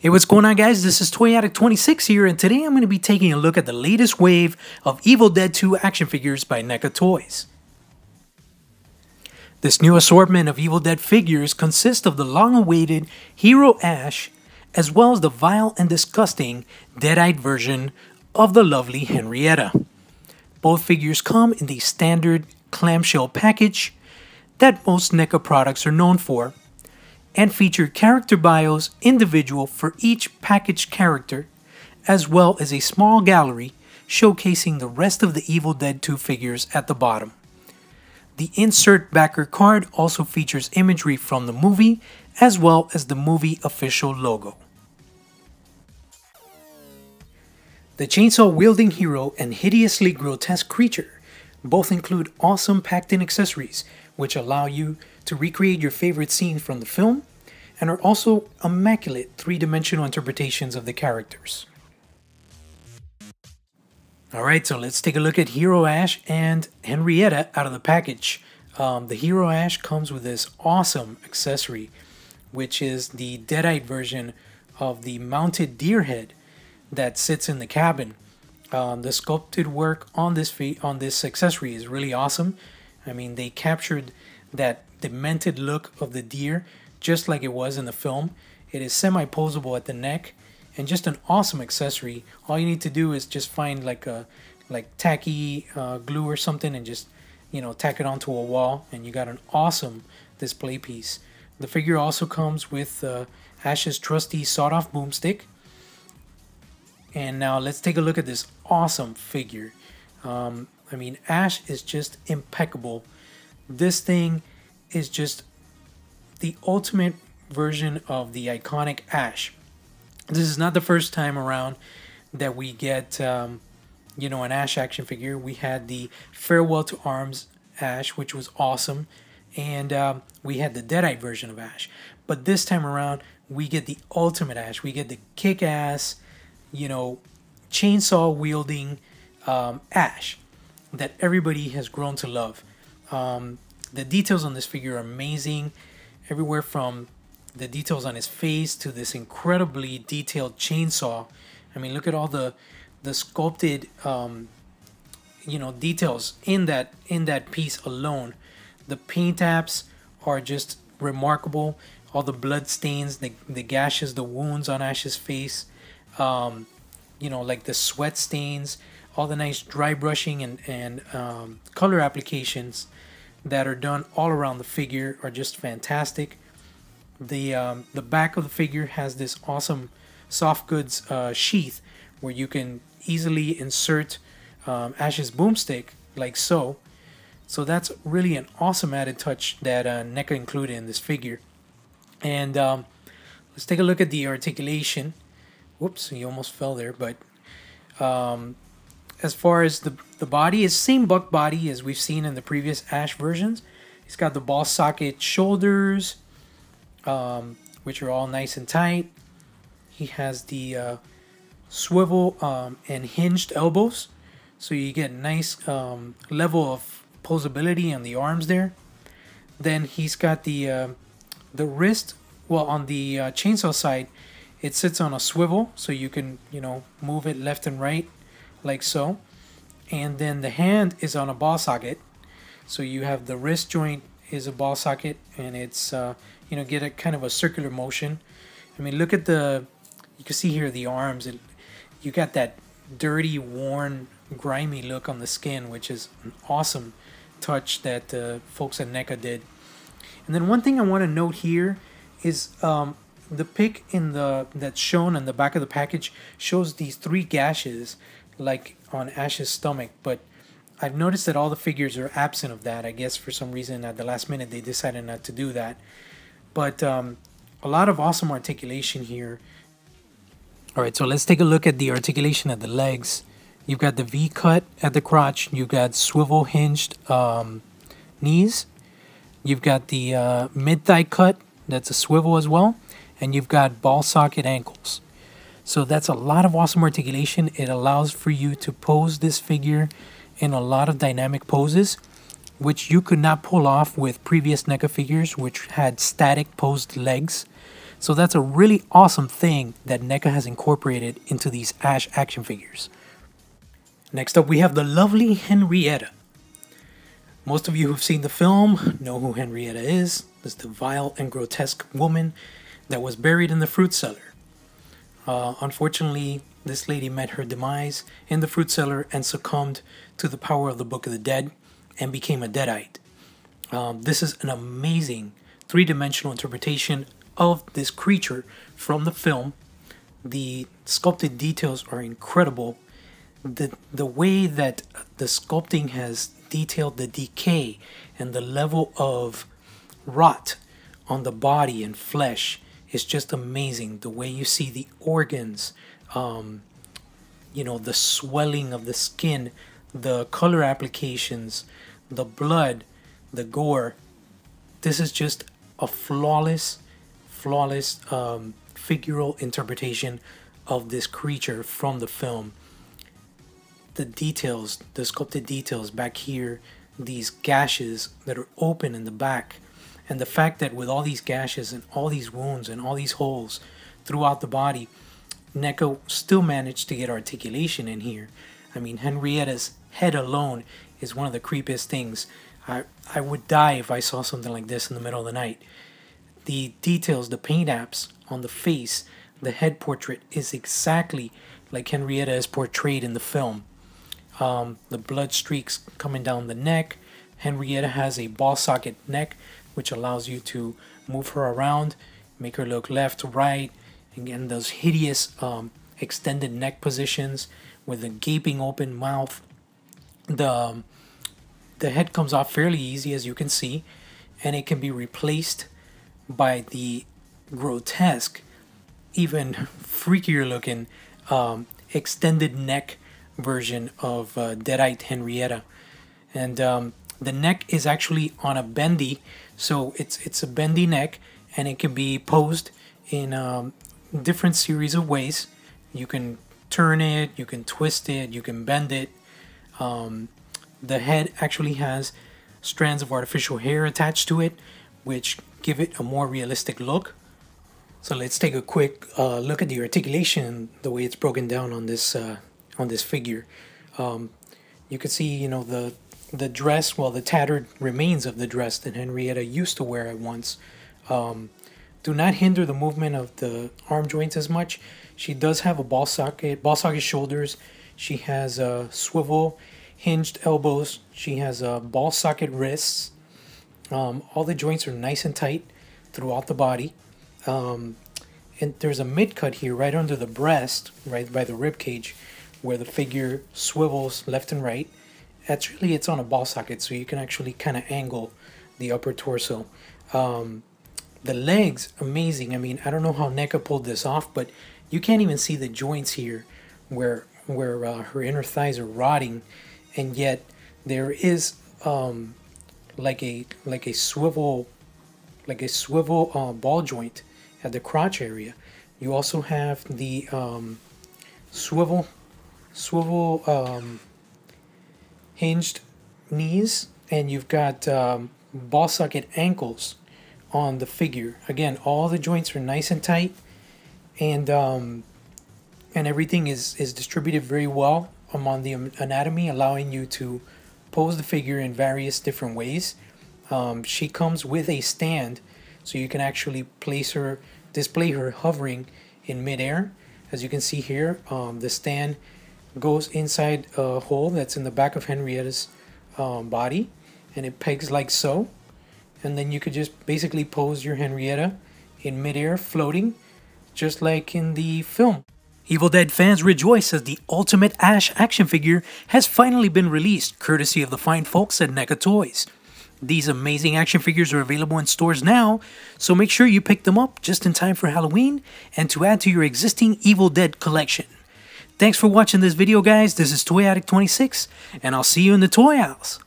Hey, what's going on, guys? This is Toy Addict 26 here, and today I'm going to be taking a look at the latest wave of Evil Dead 2 action figures by NECA Toys. This new assortment of Evil Dead figures consists of the long-awaited Hero Ash, as well as the vile and disgusting dead-eyed version of the lovely Henrietta. Both figures come in the standard clamshell package that most NECA products are known for, and feature character bios individual for each packaged character, as well as a small gallery showcasing the rest of the Evil Dead 2 figures at the bottom. The insert backer card also features imagery from the movie, as well as the movie official logo. The chainsaw-wielding hero and hideously grotesque creature both include awesome packed-in accessories, which allow you to recreate your favorite scene from the film, and are also immaculate three-dimensional interpretations of the characters. Alright, so let's take a look at Hero Ash and Henrietta out of the package. The Hero Ash comes with this awesome accessory, which is the dead-eyed version of the mounted deer head that sits in the cabin. The sculpted work on this accessory is really awesome. I mean, they captured that demented look of the deer just like it was in the film. It is semi-posable at the neck and just an awesome accessory. All you need to do is just find like tacky glue or something and just, tack it onto a wall, and you got an awesome display piece. The figure also comes with Ash's trusty sawed-off boomstick. And now let's take a look at this awesome figure. I mean, Ash is just impeccable. This thing is just the ultimate version of the iconic Ash. This is not the first time around that we get, an Ash action figure. We had the Farewell to Arms Ash, which was awesome. And we had the Deadite version of Ash. But this time around, we get the ultimate Ash. We get the kick-ass, chainsaw-wielding Ash that everybody has grown to love. The details on this figure are amazing, everywhere from the details on his face to this incredibly detailed chainsaw. I mean, look at all the sculpted details in that piece alone. The paint apps are just remarkable. All the blood stains, the gashes, the wounds on Ash's face, like the sweat stains, all the nice dry brushing and color applications that are done all around the figure are just fantastic. The back of the figure has this awesome soft goods sheath where you can easily insert Ash's boomstick like so. So that's really an awesome added touch that NECA included in this figure. And let's take a look at the articulation. Whoops, he almost fell there. But as far as the body, is same buck body as we've seen in the previous Ash versions. He's got the ball socket shoulders, which are all nice and tight. He has the swivel and hinged elbows, so you get nice level of posability on the arms there. Then he's got the wrist. Well, on the chainsaw side, it sits on a swivel, so you can move it left and right like so. And then the hand is on a ball socket, so you have the wrist joint is a ball socket, and it's get a kind of a circular motion. I mean, look at you can see here the arms. You got that dirty, worn, grimy look on the skin, which is an awesome touch that folks at NECA did. And then one thing I want to note here is the pic that's shown on the back of the package shows these 3 gashes like on Ash's stomach, but I've noticed that all the figures are absent of that. I guess for some reason at the last minute they decided not to do that. But a lot of awesome articulation here. Alright, so let's take a look at the articulation of the legs. You've got the V cut at the crotch. You've got swivel hinged knees. You've got the mid-thigh cut. That's a swivel as well. And you've got ball socket ankles. So that's a lot of awesome articulation. It allows for you to pose this figure in a lot of dynamic poses. which you could not pull off with previous NECA figures, which had static posed legs. So that's a really awesome thing that NECA has incorporated into these Ash action figures. Next up, we have the lovely Henrietta. Most of you who've seen the film know who Henrietta is. This the vile and grotesque woman that was buried in the fruit cellar. Unfortunately, this lady met her demise in the fruit cellar and succumbed to the power of the Book of the Dead and became a Deadite. This is an amazing three-dimensional interpretation of this creature from the film. The sculpted details are incredible. The way that the sculpting has detailed the decay and the level of rot on the body and flesh is just amazing. The way you see the organs, you know, the swelling of the skin, the color applications, the blood, the gore. This is just a flawless figural interpretation of this creature from the film. The details, the sculpted details back here, these gashes that are open in the back, and the fact that with all these gashes and all these wounds and all these holes throughout the body, NECA still managed to get articulation in here. I mean, Henrietta's head alone is one of the creepiest things. I would die if I saw something like this in the middle of the night. The details, the paint apps on the face, the head portrait is exactly like Henrietta is portrayed in the film. The blood streaks coming down the neck. Henrietta has a ball socket neck, which allows you to move her around, make her look left to right. Again, those hideous extended neck positions with a gaping open mouth. The head comes off fairly easy, as you can see, and it can be replaced by the grotesque, even freakier looking extended neck version of Deadite Henrietta. And the neck is actually on a bendy, so it's a bendy neck, and it can be posed in different series of ways. You can turn it, you can twist it, you can bend it. The head actually has strands of artificial hair attached to it, which give it a more realistic look. So let's take a quick look at the articulation, the way it's broken down on this figure. You can see, you know, the dress, well, the tattered remains of the dress that Henrietta used to wear at once, do not hinder the movement of the arm joints as much. She does have a ball socket shoulders. She has swivel hinged elbows. She has ball socket wrists. All the joints are nice and tight throughout the body. And there's a mid cut here right under the breast, right by the rib cage, where the figure swivels left and right. It's on a ball socket, so you can actually kind of angle the upper torso. The legs, amazing. I mean, I don't know how NECA pulled this off, but you can't even see the joints here where her inner thighs are rotting, and yet there is like a swivel ball joint at the crotch area. You also have the swivel hinged knees, and you've got ball socket ankles on the figure. Again, all the joints are nice and tight, and everything is distributed very well among the anatomy, allowing you to pose the figure in various different ways. She comes with a stand, so you can actually display her hovering in midair. As you can see here, the stand goes inside a hole that's in the back of Henrietta's body, and it pegs like so. And then you could just basically pose your Henrietta in midair, floating, just like in the film. Evil Dead fans rejoice as the ultimate Ash action figure has finally been released, courtesy of the fine folks at NECA Toys. These amazing action figures are available in stores now, so make sure you pick them up just in time for Halloween and to add to your existing Evil Dead collection. Thanks for watching this video, guys. This is Toy Addict 26, and I'll see you in the toy house.